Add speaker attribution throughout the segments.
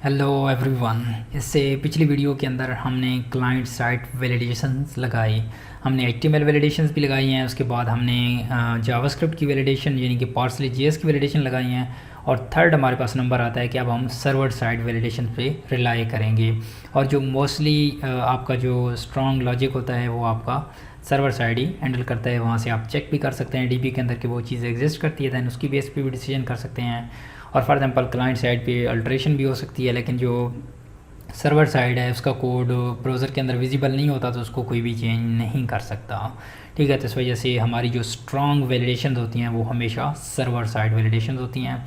Speaker 1: Hello everyone. इससे पिछली video के अंदर हमने क्लाइंट साइड वैलिडेशंस लगाई। हमने HTML वैलिडेशंस भी लगाई हैं। उसके बाद हमने जावास्क्रिप्ट की वैलिडेशन यानी कि पार्सली JS की वैलिडेशन लगाई हैं। और थर्ड हमारे पास नंबर आता है कि अब हम सर्वर साइड वैलिडेशन पे रिलाई करेंगे। और जो मोस्टली आपका जो स्ट्रॉन्ग लॉजिक होता है वो आपका सर्वर साइड ही हैंडल करता है। वहाँ से आप चेक भी कर सकते हैं DB के अंदर कि वो चीज़ एग्जिस्ट करती है, दैन उसकी बेस पे भी डिसीजन कर सकते हैं। और फॉर एग्जांपल क्लाइंट साइड पे अल्ट्रेशन भी हो सकती है, लेकिन जो सर्वर साइड है उसका कोड ब्राउज़र के अंदर विजिबल नहीं होता तो उसको कोई भी चेंज नहीं कर सकता। ठीक है, तो इस वजह से हमारी जो स्ट्रॉन्ग वैलिडेशन होती हैं वो हमेशा सर्वर साइड वैलिडेशन होती हैं।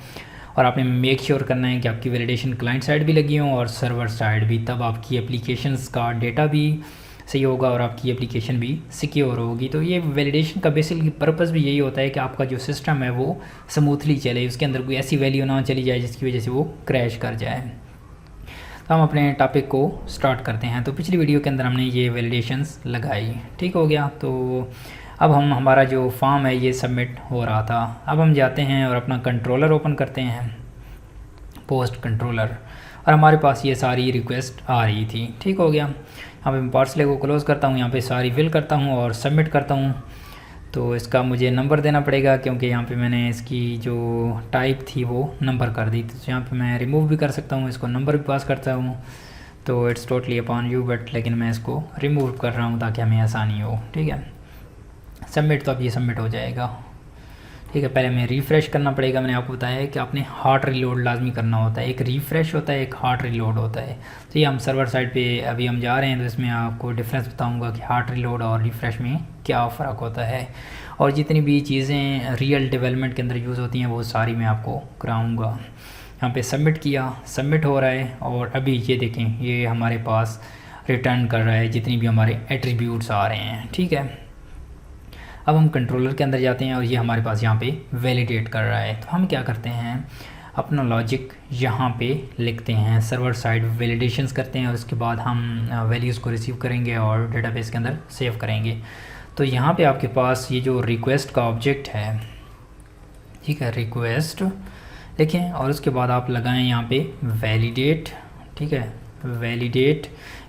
Speaker 1: और आपने मेक श्योर करना है कि आपकी वैलिडेशन क्लाइंट साइड भी लगी हो और सर्वर साइड भी, तब आपकी एप्लीकेशंस का डेटा भी सही होगा और आपकी एप्लीकेशन भी सिक्योर होगी। तो ये वैलिडेशन का बेसिकली पर्पस भी यही होता है कि आपका जो सिस्टम है वो स्मूथली चले, उसके अंदर कोई ऐसी वैल्यू ना चली जाए जिसकी वजह से वो क्रैश कर जाए। तो हम अपने टॉपिक को स्टार्ट करते हैं। तो पिछली वीडियो के अंदर हमने ये वैलिडेशंस लगाई, ठीक हो गया। तो अब हमारा जो फॉर्म है ये सबमिट हो रहा था। अब हम जाते हैं और अपना कंट्रोलर ओपन करते हैं, पोस्ट कंट्रोलर, और हमारे पास ये सारी रिक्वेस्ट आ रही थी। ठीक हो गया। यहाँ पे मैं पार्सले को क्लोज़ करता हूँ, यहाँ पे सारी फिल करता हूँ और सबमिट करता हूँ। तो इसका मुझे नंबर देना पड़ेगा क्योंकि यहाँ पे मैंने इसकी जो टाइप थी वो नंबर कर दी थी। तो यहाँ पे मैं रिमूव भी कर सकता हूँ, इसको नंबर भी पास करता हूँ। तो it's totally upon you, but लेकिन मैं इसको रिमूव कर रहा हूँ ताकि हमें आसानी हो। ठीक है, सबमिट। तो अब ये सबमिट हो जाएगा। ठीक है, पहले हमें रिफ़्रेश करना पड़ेगा। मैंने आपको बताया है कि आपने हार्ड रिलोड लाजमी करना होता है। एक रिफ़्रेश होता है, एक हार्ड रिलोड होता है। तो ये हम सर्वर साइड पे अभी हम जा रहे हैं, तो इसमें आपको डिफरेंस बताऊंगा कि हार्ड रिलोड और रिफ़्रेश में क्या फ़र्क होता है। और जितनी भी चीज़ें रियल डेवलपमेंट के अंदर यूज़ होती हैं वो सारी मैं आपको कराऊँगा। यहाँ पे सबमिट किया, सबमिट हो रहा है। और अभी ये देखें, ये हमारे पास रिटर्न कर रहा है जितनी भी हमारे एट्रीब्यूट्स आ रहे हैं। ठीक है, अब हम कंट्रोलर के अंदर जाते हैं और ये हमारे पास यहाँ पे वैलिडेट कर रहा है। तो हम क्या करते हैं, अपना लॉजिक यहाँ पे लिखते हैं, सर्वर साइड वैलिडेशंस करते हैं और उसके बाद हम वैल्यूज़ को रिसीव करेंगे और डेटाबेस के अंदर सेव करेंगे। तो यहाँ पे आपके पास ये जो रिक्वेस्ट का ऑब्जेक्ट है, ठीक है, रिक्वेस्ट लिखें और उसके बाद आप लगाएं यहाँ पे वैलिडेट। ठीक है,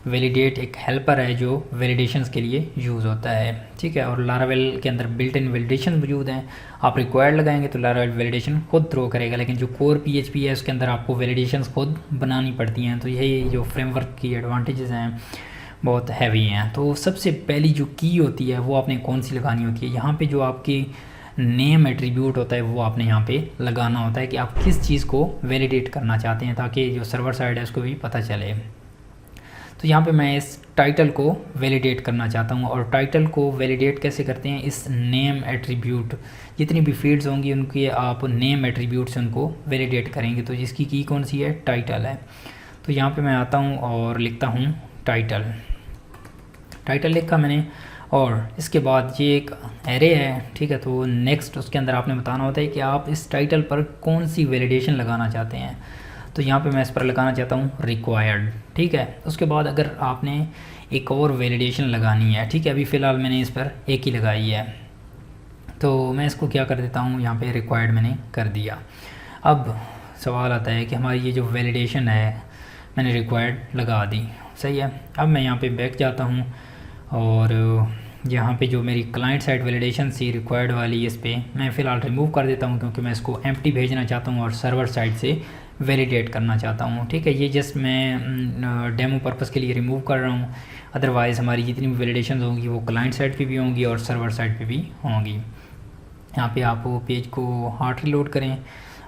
Speaker 1: वैलिडेट एक हेल्पर है जो वैलिडेशंस के लिए यूज़ होता है। ठीक है, और लारावेल के अंदर बिल्ट इन वैलिडेशन मौजूद हैं। आप रिक्वायर्ड लगाएंगे तो लारावेल वैलिडेशन खुद थ्रो करेगा, लेकिन जो कोर PHP है उसके अंदर आपको वैलिडेशंस खुद बनानी पड़ती हैं। तो यही जो फ्रेमवर्क की एडवांटेजेस हैं बहुत हैवी हैं। तो सबसे पहली जो की होती है वो आपने कौन सी लगानी होती है, यहाँ पे जो आपकी नेम एट्रीब्यूट होता है वो आपने यहाँ पे लगाना होता है कि आप किस चीज़ को वैलिडेट करना चाहते हैं, ताकि जो सर्वर साइड है उसको भी पता चले। तो यहाँ पे मैं इस टाइटल को वैलिडेट करना चाहता हूँ। और टाइटल को वैलिडेट कैसे करते हैं, इस नेम एट्रीब्यूट, जितनी भी फील्ड्स होंगी उनकी आप नेम एट्रीब्यूट से उनको वैलिडेट करेंगे। तो जिसकी की कौन सी है, टाइटल है। तो यहाँ पे मैं आता हूँ और लिखता हूँ टाइटल लिखा मैंने। और इसके बाद ये एक एरे है, ठीक है। तो नेक्स्ट उसके अंदर आपने बताना होता है कि आप इस टाइटल पर कौन सी वैलिडेशन लगाना चाहते हैं। तो यहाँ पे मैं इस पर लगाना चाहता हूँ रिक्वायर्ड। ठीक है, उसके बाद अगर आपने एक और वैलिडेशन लगानी है, ठीक है, अभी फ़िलहाल मैंने इस पर एक ही लगाई है, तो मैं इसको क्या कर देता हूँ, यहाँ पे रिक्वायर्ड मैंने कर दिया। अब सवाल आता है कि हमारी ये जो वैलिडेशन है मैंने रिक्वायर्ड लगा दी, सही है। अब मैं यहाँ पे बैक जाता हूँ और यहाँ पे जो मेरी क्लाइंट साइड वैलिडेशन थी रिक्वायर्ड वाली, इस पर मैं फ़िलहाल रिमूव कर देता हूँ क्योंकि मैं इसको एम्प्टी भेजना चाहता हूँ और सर्वर साइड से वैलिडेट करना चाहता हूँ। ठीक है, ये जस्ट मैं डेमो पर्पज़ के लिए रिमूव कर रहा हूँ। अदरवाइज़ हमारी जितनी भी वैलिडेशन होंगी वो क्लाइंट साइड पे भी होंगी और सर्वर साइड पे भी होंगी। यहाँ पे आप वो पेज को हार्ड रिलोड करें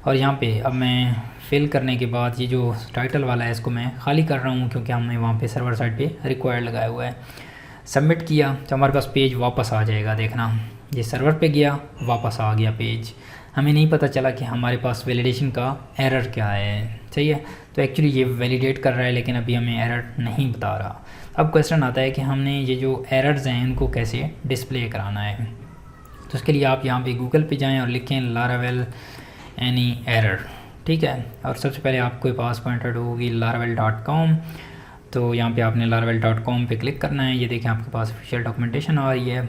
Speaker 1: और यहाँ पे अब मैं फिल करने के बाद ये जो टाइटल वाला है इसको मैं खाली कर रहा हूँ क्योंकि हमने वहाँ पे सर्वर साइड पे रिक्वायर्ड लगाया हुआ है। सबमिट किया तो हमारे पास पेज वापस आ जाएगा। देखना, ये सर्वर पे गया, वापस आ गया पेज। हमें नहीं पता चला कि हमारे पास वैलिडेशन का एरर क्या है, सही है। तो एक्चुअली ये वैलिडेट कर रहा है लेकिन अभी हमें एरर नहीं बता रहा। अब क्वेश्चन आता है कि हमने ये जो एरर्स हैं इनको कैसे डिस्प्ले कराना है। तो उसके लिए आप यहाँ पे गूगल पे जाएं और लिखें लारावेल एनी एरर, ठीक है। और सबसे पहले आपके पास पॉइंटर होगी laravel.com। तो यहाँ पे आपने laravel.com पे क्लिक करना है। ये देखें आपके पास ऑफिशियल डॉक्यूमेंटेशन आ रही है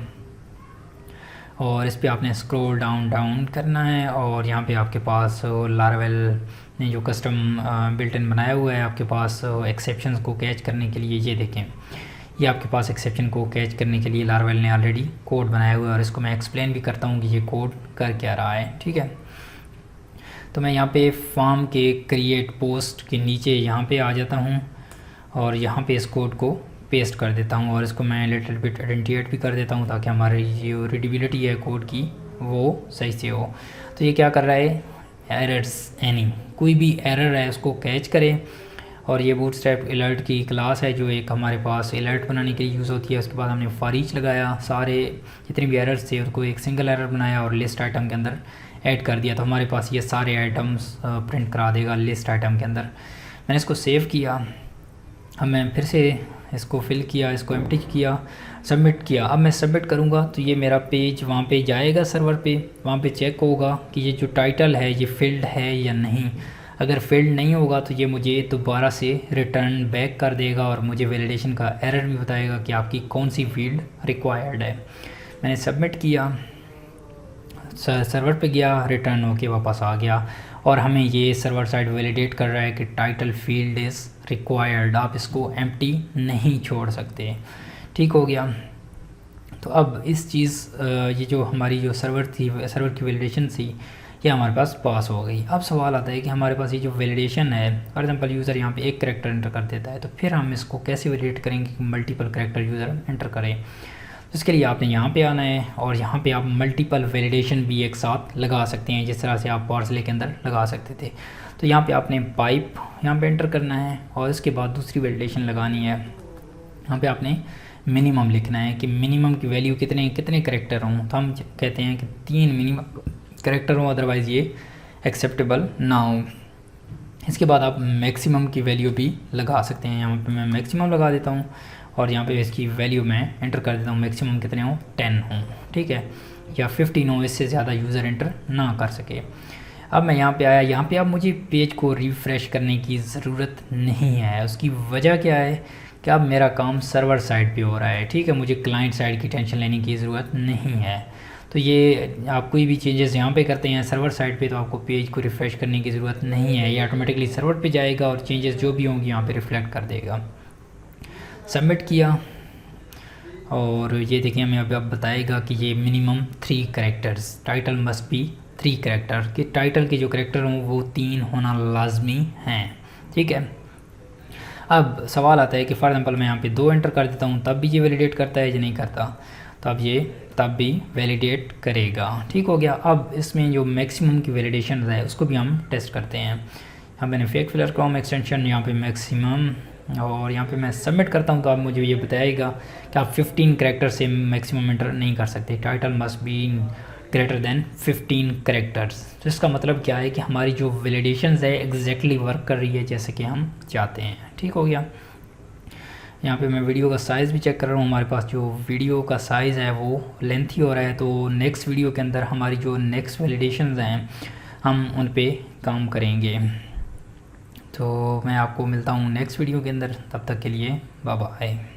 Speaker 1: और इस पर आपने स्क्रॉल डाउन करना है और यहाँ पे आपके पास लारावेल ने जो कस्टम बिल्ट इन बनाया हुआ है आपके पास एक्सेप्शंस को कैच करने के लिए। ये देखें, ये आपके पास एक्सेप्शन को कैच करने के लिए लारवेल ने ऑलरेडी कोड बनाया हुआ है और इसको मैं एक्सप्लेन भी करता हूँ कि ये कोड कर क्या रहा है। ठीक है, तो मैं यहाँ पे फॉर्म के क्रिएट पोस्ट के नीचे यहाँ पे आ जाता हूँ और यहाँ पे इस कोड को पेस्ट कर देता हूँ और इसको मैं लिटिल बिट आइडेंटिएट भी कर देता हूँ ताकि हमारी जो रीडेबिलिटी है कोड की वो सही से हो। तो ये क्या कर रहा है, एरर्स एनी, कोई भी एरर है उसको कैच करे। और ये बूटस्ट्रैप अलर्ट की क्लास है जो एक हमारे पास अलर्ट बनाने के लिए यूज़ होती है। उसके बाद हमने फॉर ईच लगाया, सारे जितने भी एरर्स थे उनको एक सिंगल एरर बनाया और लिस्ट आइटम के अंदर ऐड कर दिया। तो हमारे पास ये सारे आइटम्स प्रिंट करा देगा लिस्ट आइटम के अंदर। मैंने इसको सेव किया, अब मैं फिर से इसको फिल किया, इसको एम्प्टी किया, सबमिट किया। अब मैं सबमिट करूँगा तो ये मेरा पेज वहाँ पे जाएगा सर्वर पे, वहाँ पे चेक होगा कि ये जो टाइटल है ये फिल्ड है या नहीं। अगर फिल्ड नहीं होगा तो ये मुझे दोबारा से रिटर्न बैक कर देगा और मुझे वैलिडेशन का एरर भी बताएगा कि आपकी कौन सी फील्ड रिक्वायर्ड है। मैंने सबमिट किया, सर्वर पे गया, रिटर्न होके वापस आ गया और हमें ये सर्वर साइड वैलिडेट कर रहा है कि टाइटल फील्ड इज़ रिक्वायर्ड, आप इसको एम्प्टी नहीं छोड़ सकते। ठीक हो गया। तो अब इस चीज़ ये जो हमारी जो सर्वर थी, सर्वर की वैलिडेशन थी, ये हमारे पास हो गई। अब सवाल आता है कि हमारे पास ये जो वैलिडेशन है, फॉर एग्जांपल यूज़र यहाँ पे एक कैरेक्टर एंटर कर देता है तो फिर हम इसको कैसे वैलिडेट करेंगे कि मल्टीपल कैरेक्टर यूज़र एंटर करें। तो इसके लिए आपने यहाँ पे आना है और यहाँ पे आप मल्टीपल वैलिडेशन भी एक साथ लगा सकते हैं, जिस तरह से आप पार्सले के अंदर लगा सकते थे। तो यहाँ पे आपने पाइप यहाँ पे एंटर करना है और इसके बाद दूसरी वैलिडेशन लगानी है। यहाँ पे आपने मिनिमम लिखना है कि मिनिमम की वैल्यू कितने कैरेक्टर हों। तो हम कहते हैं कि 3 मिनिमम कैरेक्टर हों, अदरवाइज़ ये एक्सेप्टेबल ना हो। इसके बाद आप मैक्सिमम की वैल्यू भी लगा सकते हैं। यहाँ पे मैं मैक्सिमम लगा देता हूँ और यहाँ पे इसकी वैल्यू मैं एंटर कर देता हूँ, मैक्सिमम कितने हों, 10 हों, ठीक है, या 15 हो, इससे ज़्यादा यूज़र एंटर ना कर सके। अब मैं यहाँ पे आया, यहाँ पे अब मुझे पेज को रिफ़्रेश करने की ज़रूरत नहीं है। उसकी वजह क्या है कि अब मेरा काम सर्वर साइड पे हो रहा है, ठीक है, मुझे क्लाइंट साइड की टेंशन लेने की ज़रूरत नहीं है। तो ये आप कोई भी चेंजेस यहाँ पे करते हैं सर्वर साइड पे तो आपको पेज को रिफ़्रेश करने की ज़रूरत नहीं है, ये ऑटोमेटिकली सर्वर पे जाएगा और चेंजेस जो भी होंगी यहाँ पे रिफ्लेक्ट कर देगा। सबमिट किया और ये देखिए हमें अब बताएगा कि ये minimum 3 characters, title must be 3 character, कि टाइटल के जो कैरेक्टर हों वो 3 होना लाजमी हैं, ठीक है। अब सवाल आता है कि फॉर एग्जांपल मैं यहाँ पे 2 एंटर कर देता हूँ तब भी ये वैलिडेट करता है या नहीं करता। तो अब ये तब भी वैलिडेट करेगा, ठीक हो गया। अब इसमें जो मैक्सिमम की वैलिडेशन है उसको भी हम टेस्ट करते हैं। यहाँ मैंने फेक फिलर क्रोम एक्सटेंशन, यहाँ पे मैक्सिमम, और यहाँ पे मैं सबमिट करता हूँ तो अब मुझे ये बताएगा कि आप 15 कैरेक्टर से मैक्सिमम एंटर नहीं कर सकते, title must be greater than 15 characters. तो इसका मतलब क्या है कि हमारी जो वैलिडेशंस है एग्जैक्टली वर्क कर रही है जैसे कि हम चाहते हैं, ठीक हो गया। यहाँ पे मैं वीडियो का साइज़ भी चेक कर रहा हूँ, हमारे पास जो वीडियो का साइज़ है वो लेंथी हो रहा है। तो नेक्स्ट वीडियो के अंदर हमारी जो नेक्स्ट वैलिडेशंस हैं हम उन पे काम करेंगे। तो मैं आपको मिलता हूँ नेक्स्ट वीडियो के अंदर, तब तक के लिए बाय बाय।